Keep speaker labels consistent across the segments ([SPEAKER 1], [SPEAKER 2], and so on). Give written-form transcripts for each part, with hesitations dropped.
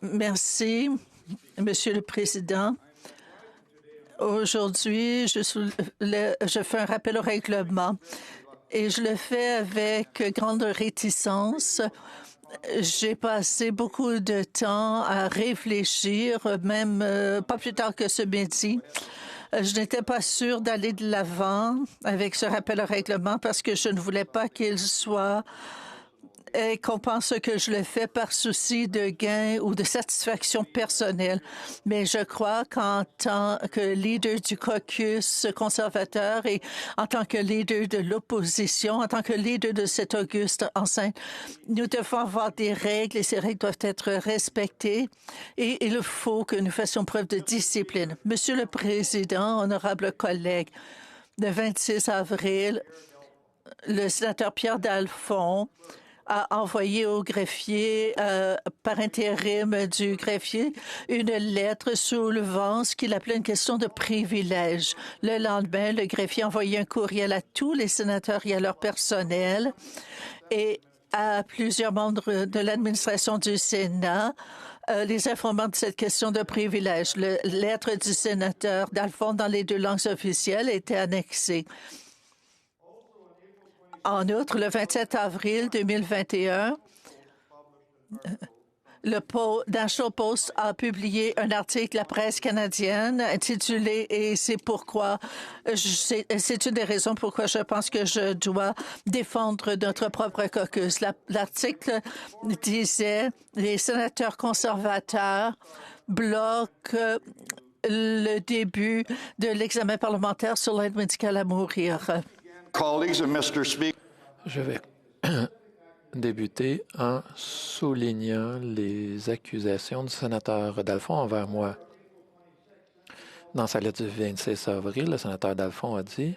[SPEAKER 1] Merci, Monsieur le Président. Aujourd'hui, je fais un rappel au règlement et je le fais avec grande réticence. J'ai passé beaucoup de temps à réfléchir, même pas plus tard que ce midi. Je n'étais pas sûre d'aller de l'avant avec ce rappel au règlement parce que je ne voulais pas qu'il soit et qu'on pense que je le fais par souci de gain ou de satisfaction personnelle. Mais je crois qu'en tant que leader du caucus conservateur et en tant que leader de l'opposition, en tant que leader de cette auguste enceinte, nous devons avoir des règles et ces règles doivent être respectées et il faut que nous fassions preuve de discipline. Monsieur le Président, honorables collègues, le 26 avril, le sénateur Pierre Dalphond a envoyé au greffier, par intérim du greffier, une lettre soulevant ce qu'il appelait une question de privilège. Le lendemain, le greffier a envoyé un courriel à tous les sénateurs et à leur personnel et à plusieurs membres de l'administration du Sénat les informant de cette question de privilège. La lettre du sénateur Dalphond dans les deux langues officielles était annexée. En outre, le 27 avril 2021, le National Post a publié un article de la presse canadienne intitulé « Et c'est pourquoi, c'est une des raisons pourquoi je pense que je dois défendre notre propre caucus ». L'article disait « Les sénateurs conservateurs bloquent le début de l'examen parlementaire sur l'aide médicale à mourir ».
[SPEAKER 2] Je vais débuter en soulignant les accusations du sénateur Dalphond envers moi. Dans sa lettre du 26 avril, le sénateur Dalphond a dit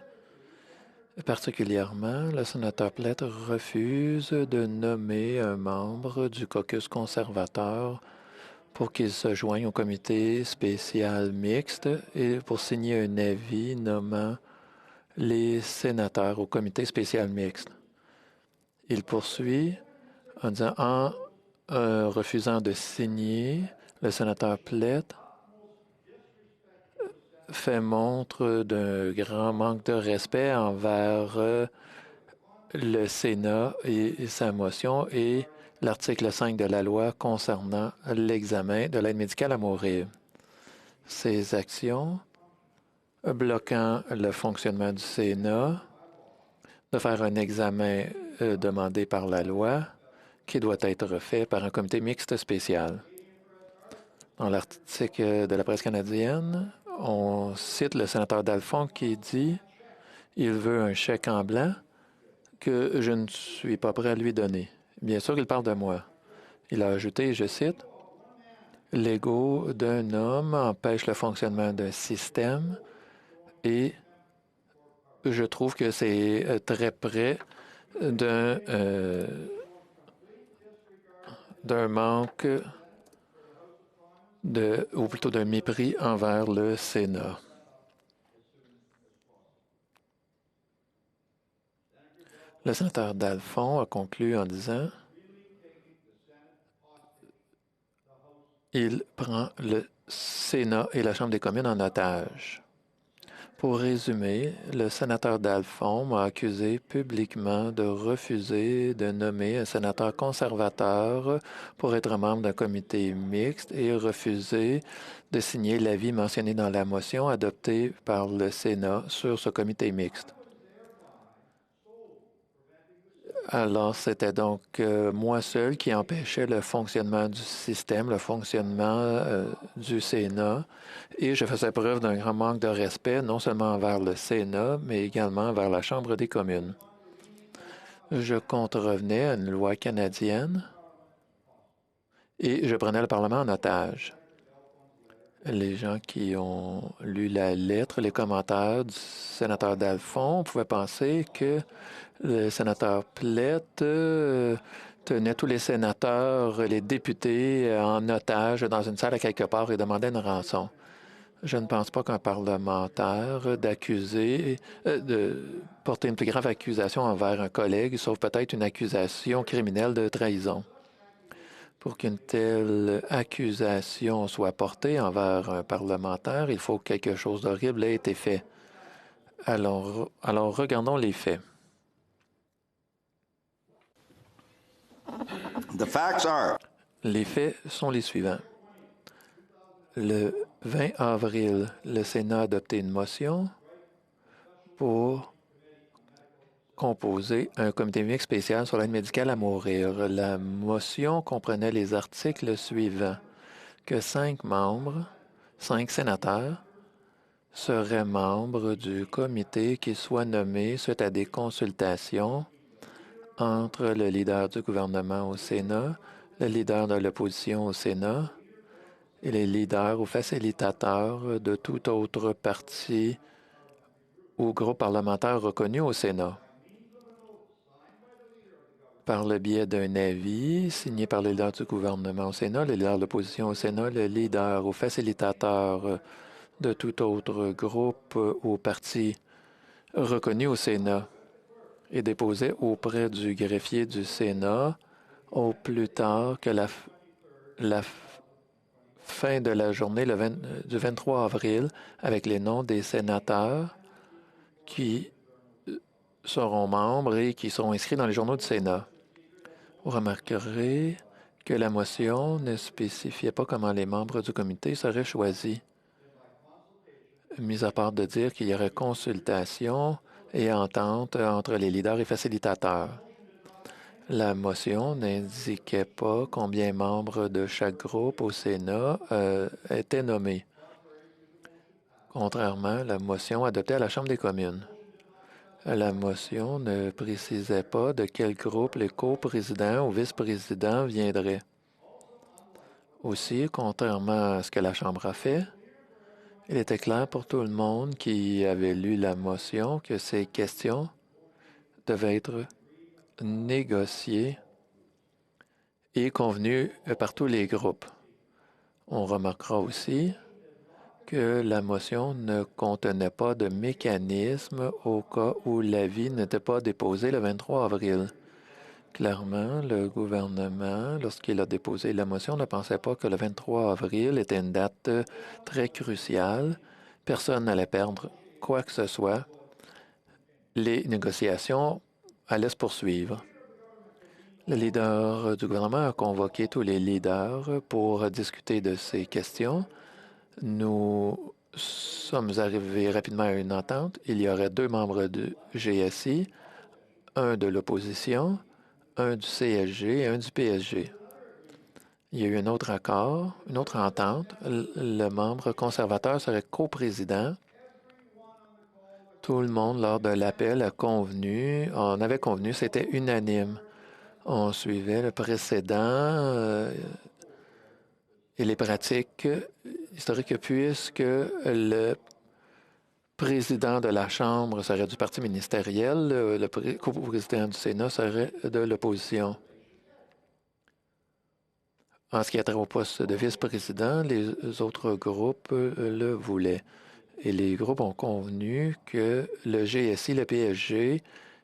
[SPEAKER 2] particulièrement, le sénateur Plett refuse de nommer un membre du caucus conservateur pour qu'il se joigne au comité spécial mixte et pour signer un avis nommant les sénateurs au comité spécial mixte. Il poursuit en disant, en refusant de signer, le sénateur Plett fait montre d'un grand manque de respect envers le Sénat et sa motion et l'article 5 de la loi concernant l'examen de l'aide médicale à mourir. Ces actions bloquant le fonctionnement du Sénat, de faire un examen demandé par la loi qui doit être fait par un comité mixte spécial. Dans l'article de la presse canadienne, on cite le sénateur Dalphond qui dit « Il veut un chèque en blanc que je ne suis pas prêt à lui donner. » Bien sûr, il parle de moi. Il a ajouté, je cite, « L'ego d'un homme empêche le fonctionnement d'un système et je trouve que c'est très près d'un manque ou plutôt d'un mépris envers le Sénat. » Le sénateur Dalphond a conclu en disant « Il prend le Sénat et la Chambre des communes en otage. » Pour résumer, le sénateur Dalphond m'a accusé publiquement de refuser de nommer un sénateur conservateur pour être membre d'un comité mixte et refuser de signer l'avis mentionné dans la motion adoptée par le Sénat sur ce comité mixte. Alors, c'était donc moi seul qui empêchais le fonctionnement du système, le fonctionnement du Sénat, et je faisais preuve d'un grand manque de respect, non seulement envers le Sénat, mais également envers la Chambre des communes. Je contrevenais à une loi canadienne et je prenais le Parlement en otage. Les gens qui ont lu la lettre, les commentaires du sénateur Dalphond pouvaient penser que le sénateur Plett tenait tous les sénateurs, les députés en otage dans une salle à quelque part et demandait une rançon. Je ne pense pas qu'un parlementaire de porter une plus grave accusation envers un collègue, sauf peut-être une accusation criminelle de trahison. Pour qu'une telle accusation soit portée envers un parlementaire, il faut que quelque chose d'horrible ait été fait. Alors regardons les faits.
[SPEAKER 3] The facts are.
[SPEAKER 2] Les faits sont les suivants. Le 20 avril, le Sénat a adopté une motion pour composer un comité unique spécial sur l'aide médicale à mourir. La motion comprenait les articles suivants, que 5 sénateurs, seraient membres du comité qui soit nommé suite à des consultations entre le leader du gouvernement au Sénat, le leader de l'opposition au Sénat et les leaders ou facilitateurs de tout autre parti ou groupe parlementaire reconnu au Sénat. Par le biais d'un avis signé par le leader du gouvernement au Sénat, le leader de l'opposition au Sénat, le leader ou facilitateur de tout autre groupe ou parti reconnu au Sénat et déposé auprès du greffier du Sénat au plus tard que la fin de la journée du 23 avril avec les noms des sénateurs qui seront membres et qui seront inscrits dans les journaux du Sénat. Vous remarquerez que la motion ne spécifiait pas comment les membres du comité seraient choisis, mis à part de dire qu'il y aurait consultation et entente entre les leaders et facilitateurs. La motion n'indiquait pas combien de membres de chaque groupe au Sénat étaient nommés, contrairement à la motion adoptée à la Chambre des communes. La motion ne précisait pas de quel groupe les coprésidents ou vice-présidents viendraient. Aussi, contrairement à ce que la Chambre a fait, il était clair pour tout le monde qui avait lu la motion que ces questions devaient être négociées et convenues par tous les groupes. On remarquera aussi que la motion ne contenait pas de mécanisme au cas où l'avis n'était pas déposé le 23 avril. Clairement, le gouvernement, lorsqu'il a déposé la motion, ne pensait pas que le 23 avril était une date très cruciale. Personne n'allait perdre quoi que ce soit. Les négociations allaient se poursuivre. Le leader du gouvernement a convoqué tous les leaders pour discuter de ces questions. Nous sommes arrivés rapidement à une entente. Il y aurait 2 membres du GSI, un de l'opposition, un du CSG et un du PSG. Il y a eu un autre accord, une autre entente. Le membre conservateur serait coprésident. Tout le monde, lors de l'appel, on avait convenu, c'était unanime. On suivait le précédent et les pratiques historiques, puisque le président de la Chambre serait du parti ministériel, le coprésident du Sénat serait de l'opposition. En ce qui a trait au poste de vice-président, les autres groupes le voulaient. Et les groupes ont convenu que le GSI, le PSG,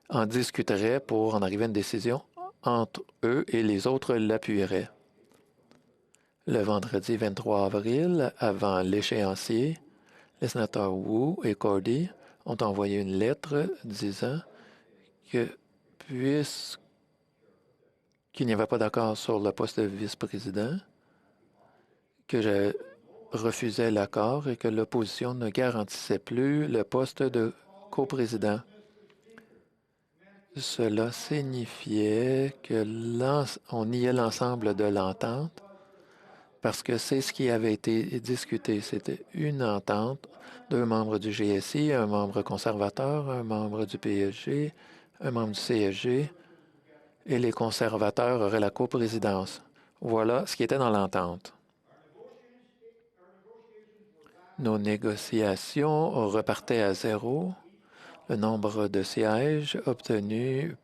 [SPEAKER 2] en discuteraient pour en arriver à une décision entre eux et les autres l'appuieraient. Le vendredi 23 avril, avant l'échéancier, les sénateurs Wu et Cordy ont envoyé une lettre disant que puisqu'il n'y avait pas d'accord sur le poste de vice-président, que je refusais l'accord et que l'opposition ne garantissait plus le poste de coprésident. Cela signifiait qu'on niait l'ensemble de l'entente parce que c'est ce qui avait été discuté. C'était une entente, 2 membres du GSI, un membre conservateur, un membre du PSG, un membre du CSG, et les conservateurs auraient la coprésidence. Voilà ce qui était dans l'entente. Nos négociations repartaient à 0. Le nombre de sièges obtenus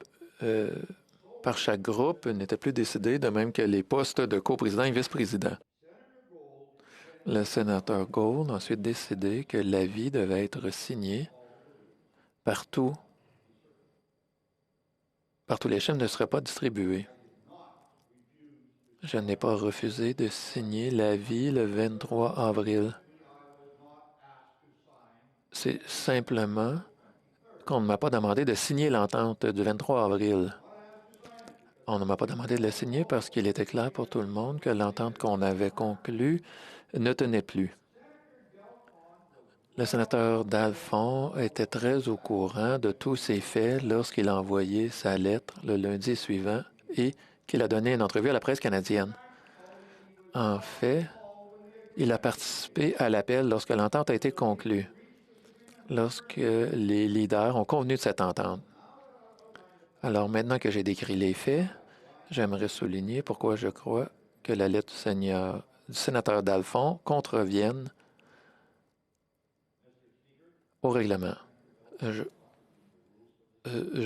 [SPEAKER 2] par chaque groupe n'était plus décidé, de même que les postes de coprésident et vice-président. Le sénateur Gould a ensuite décidé que l'avis devait être signé partout. Partout les chefs ne seraient pas distribués. Je n'ai pas refusé de signer l'avis le 23 avril. C'est simplement qu'on ne m'a pas demandé de signer l'entente du 23 avril. On ne m'a pas demandé de la signer parce qu'il était clair pour tout le monde que l'entente qu'on avait conclue ne tenait plus. Le sénateur Dalphond était très au courant de tous ces faits lorsqu'il a envoyé sa lettre le lundi suivant et qu'il a donné une entrevue à la presse canadienne. En fait, il a participé à l'appel lorsque l'entente a été conclue, lorsque les leaders ont convenu de cette entente. Alors maintenant que j'ai décrit les faits, j'aimerais souligner pourquoi je crois que la lettre du sénateur Dalphond contrevienne au règlement. Je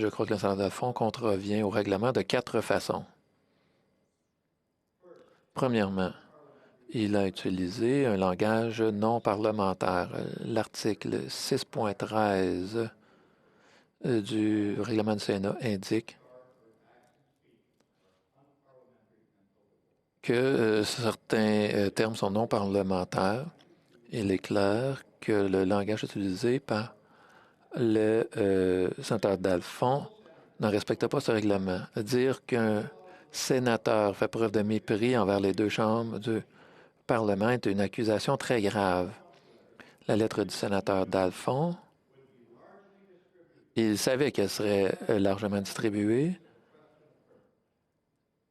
[SPEAKER 2] crois que le sénateur Dalphond contrevient au règlement de 4 façons. Premièrement, il a utilisé un langage non parlementaire. L'article 6.13 du règlement du Sénat indique que certains termes sont non parlementaires. Il est clair que le langage utilisé par le sénateur Dalphond ne respecte pas ce règlement. Dire qu'un sénateur fait preuve de mépris envers les deux chambres du Parlement est une accusation très grave. La lettre du sénateur Dalphond, il savait qu'elle serait largement distribuée,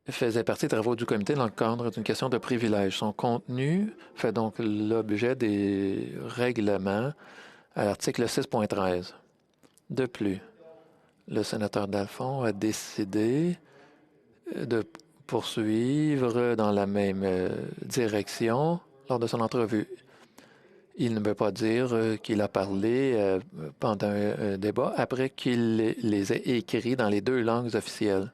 [SPEAKER 2] faisait partie des travaux du comité dans le cadre d'une question de privilège. Son contenu fait donc l'objet des règlements à l'article 6.13. De plus, le sénateur Dalphond a décidé de poursuivre dans la même direction lors de son entrevue. Il ne peut pas dire qu'il a parlé pendant un débat après qu'il les ait écrits dans les 2 langues officielles,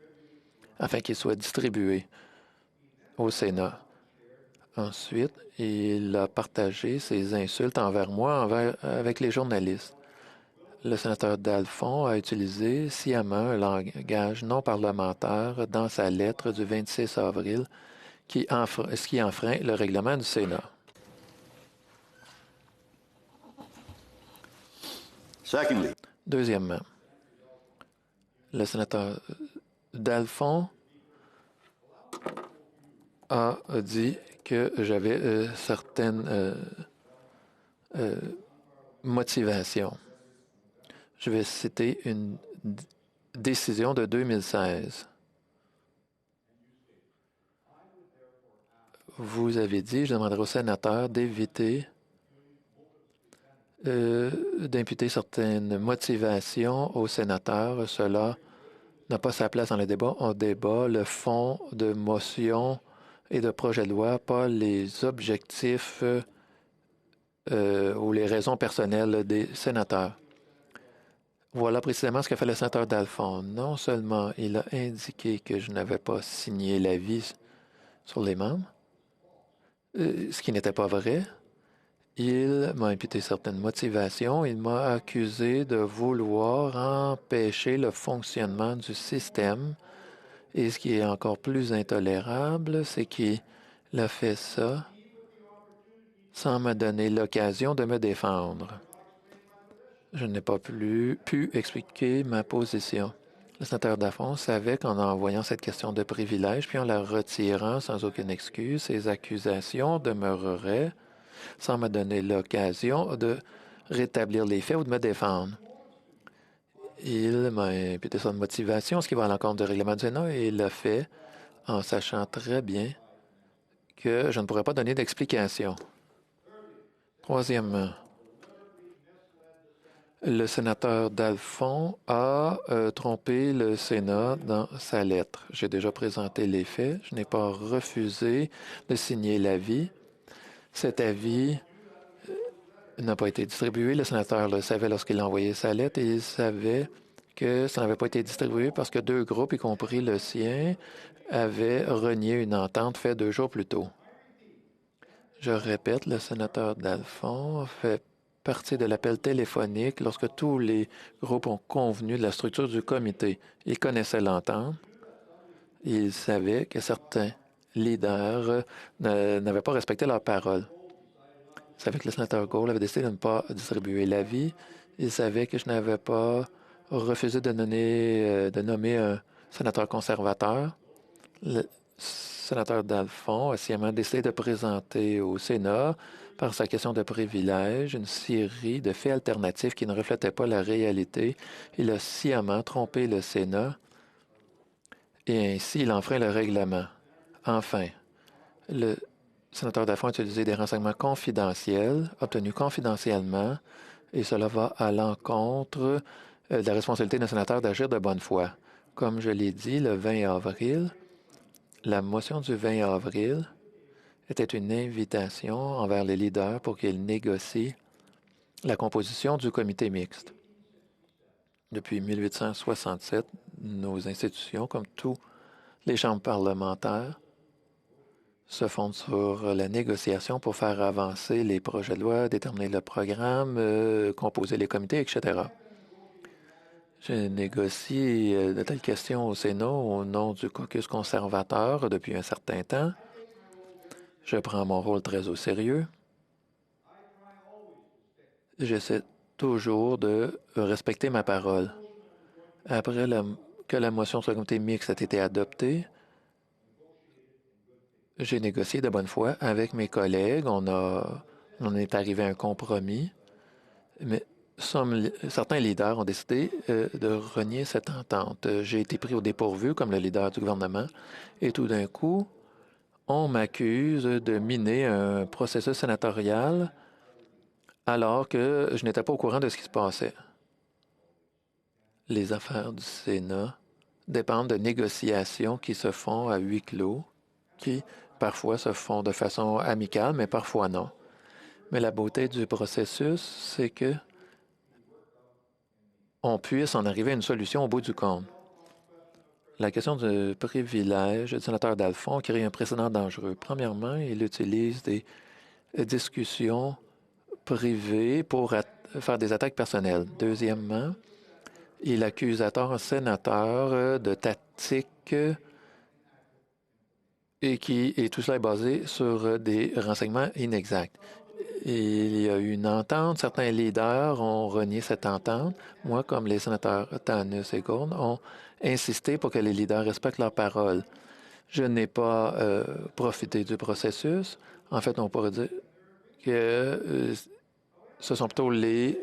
[SPEAKER 2] afin qu'ils soient distribués au Sénat. Ensuite, il a partagé ses insultes envers moi avec les journalistes. Le sénateur Dalphond a utilisé sciemment un langage non parlementaire dans sa lettre du 26 avril qui enfreint le règlement du Sénat. Deuxièmement, le sénateur Dalphond a dit que j'avais certaines motivations. Je vais citer une décision de 2016. Vous avez dit, je demanderai au sénateur d'éviter d'imputer certaines motivations aux sénateurs. Cela n'a pas sa place dans le débat. On débat le fond de motion et de projet de loi, pas les objectifs ou les raisons personnelles des sénateurs. Voilà précisément ce qu'a fait le sénateur Dalphond. Non seulement il a indiqué que je n'avais pas signé l'avis sur les membres, ce qui n'était pas vrai. Il m'a imputé certaines motivations. Il m'a accusé de vouloir empêcher le fonctionnement du système. Et ce qui est encore plus intolérable, c'est qu'il a fait ça sans me donner l'occasion de me défendre. Je n'ai pas pu expliquer ma position. Le sénateur Dalphond savait qu'en envoyant cette question de privilège, puis en la retirant sans aucune excuse, ses accusations demeureraient sans me donner l'occasion de rétablir les faits ou de me défendre. Il m'a imputé son motivation, ce qui va à l'encontre du règlement du Sénat, et il l'a fait en sachant très bien que je ne pourrais pas donner d'explication. Troisièmement, le sénateur Dalphond a trompé le Sénat dans sa lettre. J'ai déjà présenté les faits. Je n'ai pas refusé de signer l'avis. Cet avis n'a pas été distribué. Le sénateur le savait lorsqu'il a envoyé sa lettre et il savait que ça n'avait pas été distribué parce que 2 groupes, y compris le sien, avaient renié une entente faite 2 jours plus tôt. Je répète, le sénateur Dalphond fait partie de l'appel téléphonique lorsque tous les groupes ont convenu de la structure du comité. Il connaissait l'entente. Il savait que certains leaders n'avaient pas respecté leur parole. Ils savaient que le sénateur Gould avait décidé de ne pas distribuer l'avis. Ils savaient que je n'avais pas refusé de nommer un sénateur conservateur. Le sénateur Dalphon a sciemment décidé de présenter au Sénat, par sa question de privilège, une série de faits alternatifs qui ne reflétaient pas la réalité. Il a sciemment trompé le Sénat et ainsi il enfreint le règlement. Enfin, le sénateur Dalphon a utilisé des renseignements confidentiels, obtenus confidentiellement, et cela va à l'encontre de la responsabilité d'un sénateur d'agir de bonne foi. Comme je l'ai dit, le 20 avril, la motion du 20 avril était une invitation envers les leaders pour qu'ils négocient la composition du comité mixte. Depuis 1867, nos institutions, comme toutes les chambres parlementaires, se fondent sur la négociation pour faire avancer les projets de loi, déterminer le programme, composer les comités, etc. Je négocie de telles questions au Sénat au nom du caucus conservateur depuis un certain temps. Je prends mon rôle très au sérieux. J'essaie toujours de respecter ma parole. Après que la motion sur le comité mixte a été adoptée, j'ai négocié de bonne foi avec mes collègues. On est arrivé à un compromis, mais certains leaders ont décidé de renier cette entente. J'ai été pris au dépourvu comme le leader du gouvernement et tout d'un coup, on m'accuse de miner un processus sénatorial alors que je n'étais pas au courant de ce qui se passait. Les affaires du Sénat dépendent de négociations qui se font à huis clos, qui parfois se font de façon amicale, mais parfois non. Mais la beauté du processus, c'est que on puisse en arriver à une solution au bout du compte. La question du privilège du sénateur Dalphon crée un précédent dangereux. Premièrement, il utilise des discussions privées pour faire des attaques personnelles. Deuxièmement, il accuse à tort un sénateur de tactiques et tout cela est basé sur des renseignements inexacts. Il y a eu une entente. Certains leaders ont renié cette entente. Moi, comme les sénateurs Tannus et Gould, ont insisté pour que les leaders respectent leur parole. Je n'ai pas profité du processus. En fait, on pourrait dire que ce sont plutôt les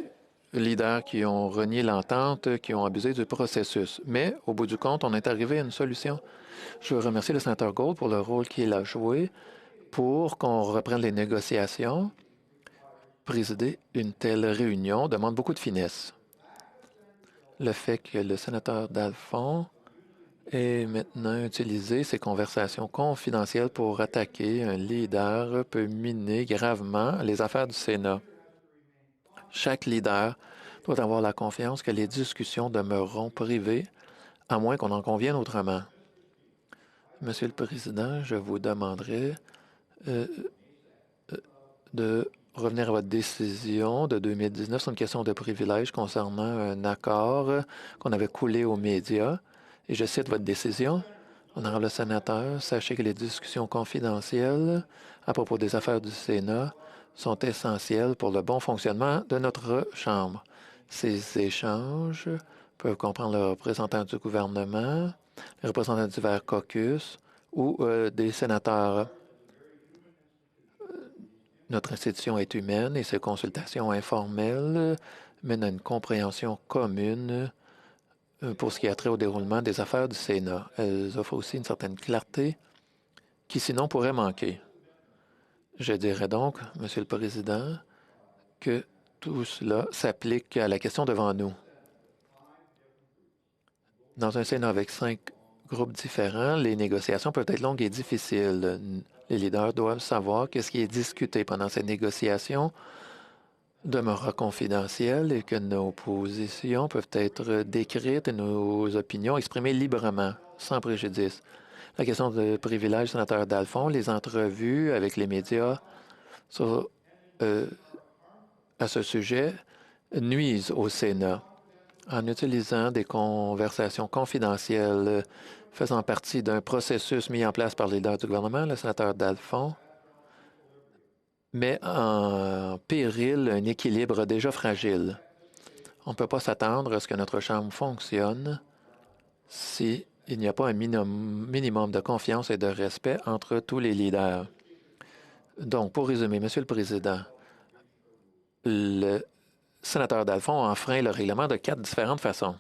[SPEAKER 2] leaders qui ont renié l'entente, qui ont abusé du processus. Mais, au bout du compte, on est arrivé à une solution. Je veux remercier le sénateur Gould pour le rôle qu'il a joué pour qu'on reprenne les négociations. Présider une telle réunion demande beaucoup de finesse. Le fait que le sénateur Dalphon ait maintenant utilisé ces conversations confidentielles pour attaquer un leader peut miner gravement les affaires du Sénat. Chaque leader doit avoir la confiance que les discussions demeureront privées, à moins qu'on en convienne autrement. Monsieur le Président, je vous demanderai de revenir à votre décision de 2019 sur une question de privilège concernant un accord qu'on avait coulé aux médias. Et je cite votre décision. Honorable sénateur, sachez que les discussions confidentielles à propos des affaires du Sénat sont essentielles pour le bon fonctionnement de notre Chambre. Ces échanges peuvent comprendre le représentant du gouvernement, les représentants du divers caucus ou des sénateurs. Notre institution est humaine et ces consultations informelles mènent à une compréhension commune pour ce qui a trait au déroulement des affaires du Sénat. Elles offrent aussi une certaine clarté qui sinon pourrait manquer. Je dirais donc, Monsieur le Président, que tout cela s'applique à la question devant nous. Dans un Sénat avec 5 groupes différents, les négociations peuvent être longues et difficiles. Les leaders doivent savoir que ce qui est discuté pendant ces négociations demeurera confidentiel et que nos positions peuvent être décrites et nos opinions exprimées librement, sans préjudice. La question de privilège du sénateur Dalphon, les entrevues avec les médias à ce sujet nuisent au Sénat. En utilisant des conversations confidentielles faisant partie d'un processus mis en place par le leader du gouvernement, le sénateur Dalphond, met en péril un équilibre déjà fragile. On ne peut pas s'attendre à ce que notre Chambre fonctionne s'il n'y a pas un minimum de confiance et de respect entre tous les leaders. Donc, pour résumer, Monsieur le Président, le sénateur Dalphond a enfreint le règlement de 4 différentes façons.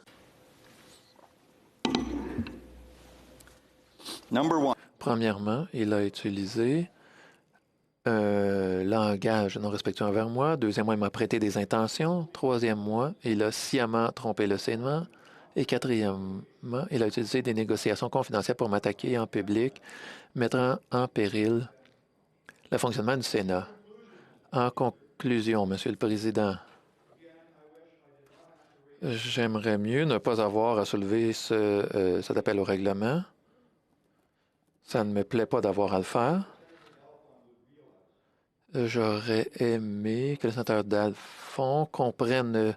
[SPEAKER 2] Premièrement, il a utilisé un langage non respectueux envers moi. Deuxièmement, il m'a prêté des intentions. Troisièmement, il a sciemment trompé le Sénat. Et quatrièmement, il a utilisé des négociations confidentielles pour m'attaquer en public, mettant en péril le fonctionnement du Sénat. En conclusion, Monsieur le Président, j'aimerais mieux ne pas avoir à soulever cet appel au règlement. Ça ne me plaît pas d'avoir à le faire. J'aurais aimé que le sénateur Dalphond comprenne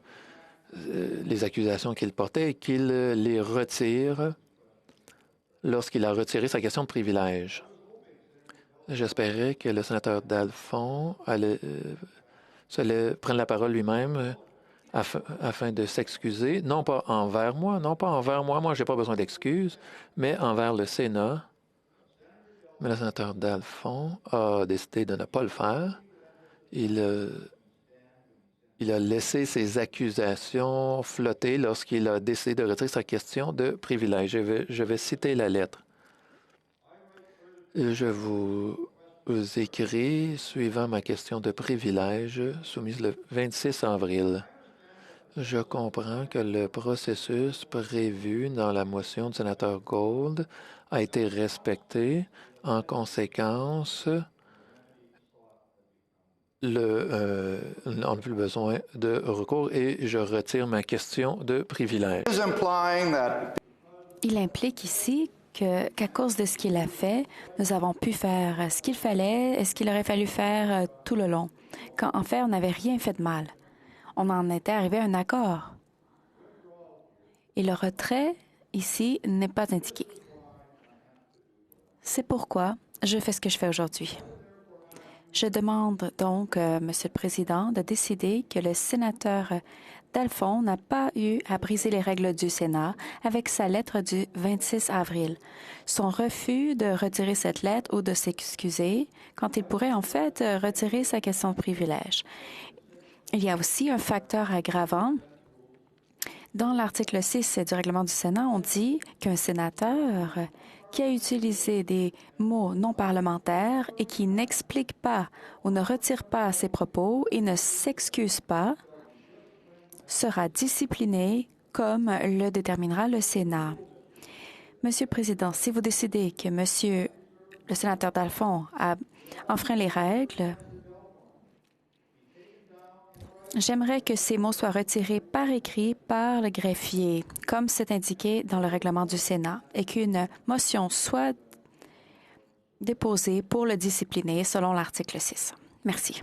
[SPEAKER 2] les accusations qu'il portait et qu'il les retire lorsqu'il a retiré sa question de privilège. J'espérais que le sénateur Dalphond allait prendre la parole lui-même afin de s'excuser, non pas envers moi, moi j'ai pas besoin d'excuses, mais envers le Sénat. Mais le sénateur Dalphond a décidé de ne pas le faire. Il a laissé ses accusations flotter lorsqu'il a décidé de retirer sa question de privilège. Je vais citer la lettre. Je vous écris suivant ma question de privilège soumise le 26 avril. Je comprends que le processus prévu dans la motion du sénateur Gold a été respecté. En conséquence, on n'a plus besoin de recours et je retire ma question de privilège.
[SPEAKER 3] Il implique ici qu'à cause de ce qu'il a fait, nous avons pu faire ce qu'il fallait et ce qu'il aurait fallu faire tout le long, quand en fait on n'avait rien fait de mal. On en était arrivé à un accord. Et le retrait, ici, n'est pas indiqué. C'est pourquoi je fais ce que je fais aujourd'hui. Je demande donc, Monsieur le Président, de décider que le sénateur Dalphond n'a pas eu à briser les règles du Sénat avec sa lettre du 26 avril. Son refus de retirer cette lettre ou de s'excuser, quand il pourrait en fait retirer sa question de privilège. Il y a aussi un facteur aggravant. Dans l'article 6 du règlement du Sénat, on dit qu'un sénateur qui a utilisé des mots non parlementaires et qui n'explique pas ou ne retire pas ses propos et ne s'excuse pas sera discipliné comme le déterminera le Sénat. Monsieur le Président, si vous décidez que Monsieur le sénateur Dalphond a enfreint les règles, j'aimerais que ces mots soient retirés par écrit par le greffier, comme c'est indiqué dans le règlement du Sénat, et qu'une motion soit déposée pour le discipliner selon l'article 6. Merci.